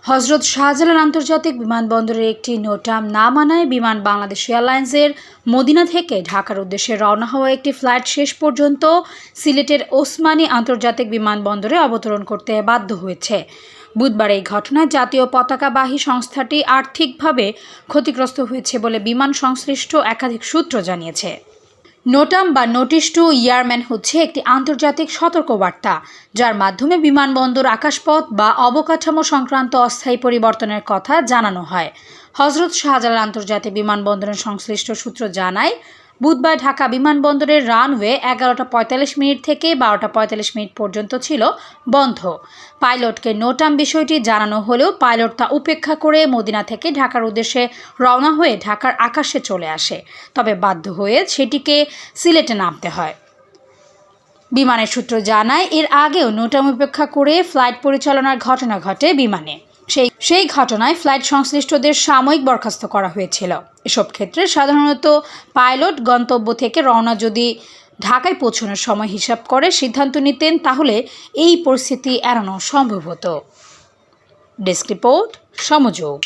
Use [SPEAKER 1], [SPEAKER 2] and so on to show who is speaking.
[SPEAKER 1] হজরত শাহজালাল আন্তর্জাতিক বিমানবন্দরের একটি নোটাম না মানায় বিমান বাংলাদেশ এয়ারলাইন্সের মদিনা থেকে ঢাকার উদ্দেশ্যে রওনা হওয়া একটি ফ্লাইট শেষ পর্যন্ত সিলেটের ওসমানী আন্তর্জাতিক বিমানবন্দরে অবতরণ করতে বাধ্য হয়েছে। বুধবার এই ঘটনায় জাতীয় পতাকাবাহী সংস্থাটি আর্থিকভাবে ক্ষতিগ্রস্ত হয়েছে বলে বিমান সংশ্লিষ্ট একাধিক সূত্র জানিয়েছে। নোটাম বা নোটিশ টু এয়ারম্যান হচ্ছে একটি আন্তর্জাতিক সতর্কবার্তা, যার মাধ্যমে বিমানবন্দর, আকাশপথ বা অবকাঠামো সংক্রান্ত অস্থায়ী পরিবর্তনের কথা জানানো হয়। হজরত শাহজালাল আন্তর্জাতিক বিমানবন্দরের সংশ্লিষ্ট সূত্র জানায়, বুধবার ঢাকা বিমানবন্দরের রানওয়ে 11:45 থেকে 12:45 পর্যন্ত ছিল বন্ধ। পাইলটকে নোটাম বিষয়টি জানানো হলেও পাইলট তা উপেক্ষা করে মদিনা থেকে ঢাকার উদ্দেশ্যে রওনা হয়ে ঢাকার আকাশে চলে আসে। তবে বাধ্য হয়ে সেটিকে সিলেটে নামতে হয়। বিমানের সূত্র জানায়, এর আগেও নোটাম উপেক্ষা করে ফ্লাইট পরিচালনার ঘটনা ঘটে বিমানে। সেই ঘটনায় ফ্লাইট সংশ্লিষ্টদের সাময়িক বরখাস্ত করা হয়েছিল। এসব ক্ষেত্রে সাধারণত পাইলট গন্তব্য থেকে রওনা যদি ঢাকায় পৌঁছানোর সময় হিসাব করে সিদ্ধান্ত নিতেন, তাহলে এই পরিস্থিতি এড়ানো সম্ভব হতো। Desk report, সমযোগ।